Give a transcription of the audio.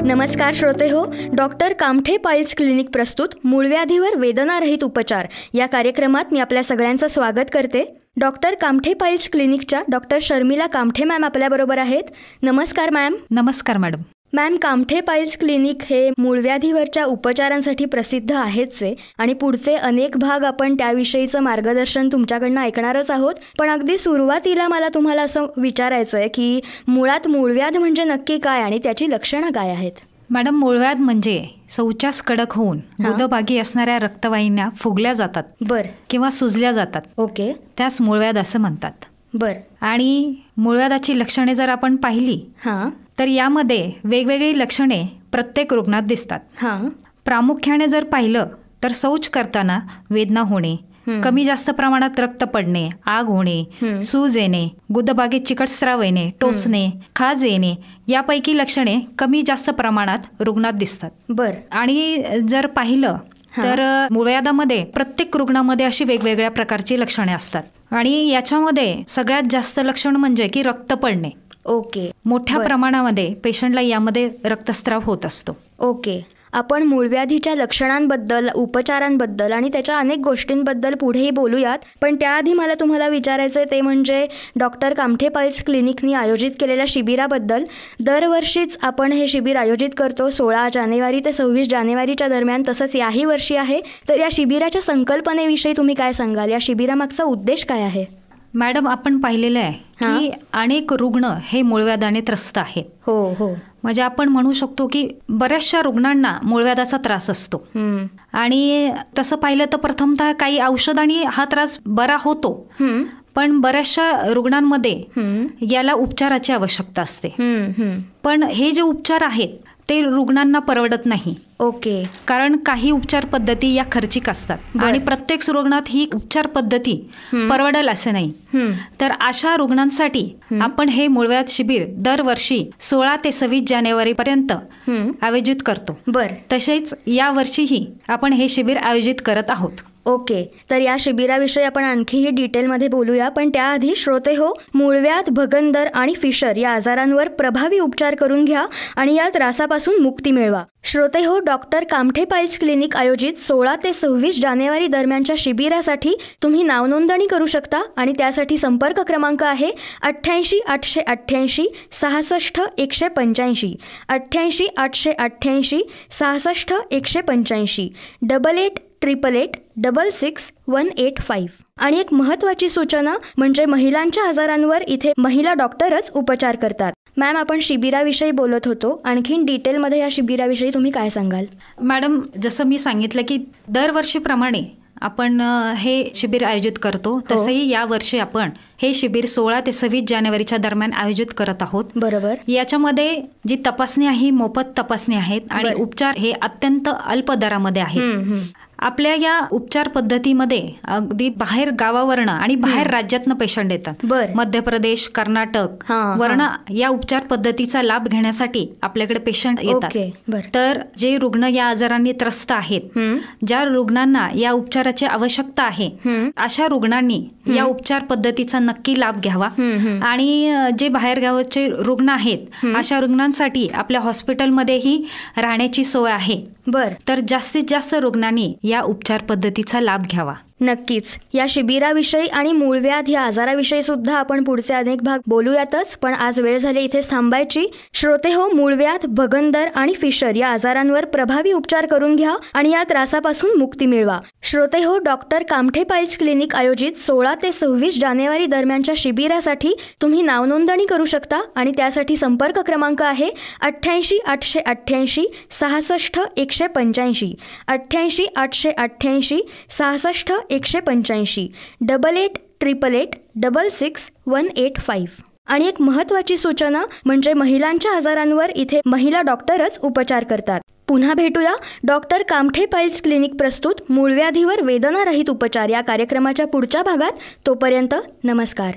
नमस्कार श्रोते हो, डॉक्टर कामठे पाईल्स क्लिनिक प्रस्तुत मूळव्याधीवर वेदनारहित उपचार या कार्यक्रमात मी आपल्या सगळ्यांचं स्वागत करते. डॉक्टर कामठे पाईल्स क्लिनिकच्या डॉक्टर शर्मिला कामठे मॅम आपल्याबरोबर आहेत. नमस्कार मॅम. नमस्कार madam. Ma'am, Kamathe piles clinic हे मूळव्याधीवरच्या उपचारांसाठी प्रसिद्ध आहेच आहे आणि पुढचे अनेक भाग आपण त्याविषयीचं मार्गदर्शन तुमच्याकडनं ऐकणारच आहोत. पण अगदी सुरुवातीला मला तुम्हाला असं विचारायचं आहे की मुळात मूळव्याध म्हणजे नक्की काय आणि त्याची लक्षणं काय आहेत? मॅडम, मूळव्याध म्हणजे शौचास कडक होऊन गुदभागी असणाऱ्या रक्तवाहिन्या फुगल्या जातात. बर. किंवा सुजल्या जातात. ओके. त्यास मूळव्याध असं म्हणतात. बर. आणि मूळव्याधाची लक्षणे जर आपण पाहिली तर यामध्ये वेगवेगळी लक्षणे प्रत्येक रुग्णात दिसतात. प्रामुख्याने जर पाहिलं तर शौच करताना वेदना होणे, कमी जास्त प्रमाणात रक्त पडणे, आग होणे, सूज येणे, गुदभागी चिकट स्राव येणे, टोचणे, खाज येणे यापैकी लक्षणे कमी जास्त प्रमाणात रुग्णात दिसतात. बर. आणि जर पाहिलं तर मूळव्याधामध्ये प्रत्येक रुग्णामध्ये अशी वेगवेगळ्या प्रकारची लक्षणे असतात. आणि याच्यामध्ये सगळ्यात जास्त लक्षण म्हणजे की रक्त पडणे. ओके. मोठ्या प्रमाणामध्ये पेशंटला यामध्ये रक्तस्राव होत असतो. ओके. आपण मूळव्याधीच्या लक्षणांबद्दल, उपचारांबद्दल आणि त्याच्या अनेक गोष्टींबद्दल पुढेही बोलूयात. पण त्याआधी मला तुम्हाला विचारायचं आहे ते म्हणजे डॉक्टर कामठे पाईल्स क्लिनिकनी आयोजित केलेल्या शिबिराबद्दल. दरवर्षीच आपण हे शिबिर आयोजित करतो 16 जानेवारी ते 26 जानेवारीच्या दरम्यान. तसंच याही वर्षी आहे. तर या शिबिराच्या संकल्पनेविषयी तुम्ही काय सांगाल? या शिबिरामागचा उद्देश काय आहे? मॅडम, आपण पाहिलेलं आहे की अनेक रुग्ण हे मूळव्याधाने त्रस्त आहेत. हो हो. म्हणजे आपण म्हणू शकतो की बऱ्याचशा रुग्णांना मूळव्याधाचा त्रास असतो. आणि तसं पाहिलं तर प्रथमतः काही औषधांनी हा त्रास बरा होतो. पण बऱ्याचशा रुग्णांमध्ये याला उपचाराची आवश्यकता असते. पण हे जे उपचार आहेत ते रुग्णांना परवडत नाही. ओके. कारण काही उपचार पद्धती या खर्चिक असतात आणि प्रत्येक रुग्णात ही उपचार पद्धती परवडेल असे नाही. तर अशा रुग्णांसाठी आपण हे मूळव्याध शिबिर दरवर्षी 16 ते 26 जानेवारी पर्यंत आयोजित करतो. बर. तसेच या वर्षीही आपण हे शिबिर आयोजित करत आहोत. ओके. तर या शिबिराविषयी आपण आणखीही डिटेलमध्ये बोलूया. पण त्याआधी श्रोते हो, मूळव्याध, भगंदर आणि फिशर या आजारांवर प्रभावी उपचार करून घ्या आणि या त्रासापासून मुक्ती मिळवा. श्रोते हो, डॉक्टर कामठे पाईल्स क्लिनिक आयोजित 16 ते 26 जानेवारी दरम्यानच्या शिबिरासाठी तुम्ही नावनोंदणी करू शकता आणि त्यासाठी संपर्क क्रमांक आहे 88 888 66 185, 88 888 66 185, 8888666185. आणि एक महत्त्वाची सूचना म्हणजे महिलांच्या आजारांवर इथे महिला डॉक्टरच उपचार करतात. मॅम, आपण शिबिराविषयी बोलत होतो. आणखीन डिटेलमध्ये या शिबिराविषयी तुम्ही काय सांगाल? मॅडम, जसं मी सांगितलं की दरवर्षीप्रमाणे आपण हे शिबिर आयोजित करतो. तसंही यावर्षी आपण हे शिबिर 16 ते 26 जानेवारीच्या दरम्यान आयोजित करत आहोत. बरोबर. याच्यामध्ये जी तपासणी आहे मोफत तपासणी आहेत आणि उपचार हे अत्यंत अल्प दरामध्ये आहेत. आपल्या या उपचार पद्धतीमध्ये अगदी बाहेर गावावरनं आणि बाहेर राज्यातनं पेशंट येतात. मध्य प्रदेश, कर्नाटक वरनं या उपचार पद्धतीचा लाभ घेण्यासाठी आपल्याकडे पेशंट येतात. तर जे रुग्ण या आजारांनी त्रस्त आहेत, ज्या रुग्णांना या उपचाराची आवश्यकता आहे, अशा रुग्णांनी या उपचार पद्धतीचा नक्की लाभ घ्यावा. आणि जे बाहेरगावाचे रुग्ण आहेत अशा रुग्णांसाठी आपल्या हॉस्पिटलमध्येही राहण्याची सोय आहे. तर जास्तीत जास्त रुग्णांनी या उपचार पद्धतीचा लाभ घ्यावा. नक्कीच. या शिबिराविषयी आणि मूळव्याध या आजाराविषयी सुद्धा आपण पुढचे अनेक भाग बोलूयातच. पण आज वेळ झाली इथेच थांबायची. श्रोते हो, मूळव्याध, भगंदर आणि फिशर या आजारांवर प्रभावी उपचार करून घ्या आणि या त्रासापासून मुक्ती मिळवा. श्रोते हो, डॉक्टर कामठे पाईल्स क्लिनिक आयोजित 16 ते 26 जानेवारी दरम्यानच्या शिबिरासाठी तुम्ही नावनोंदणी करू शकता आणि त्यासाठी संपर्क क्रमांक आहे 88 888 66 185, 88 888 66 185, 8888666185. आणि एक महत्त्वाची सूचना म्हणजे महिलांच्या आजारांवर इथे महिला डॉक्टरच उपचार करतात. पुन्हा भेटूया डॉक्टर कामठे पाईल्स क्लिनिक प्रस्तुत मूळव्याधीवर वेदनारहित उपचार या कार्यक्रमाच्या पुढच्या भागात. तोपर्यंत नमस्कार.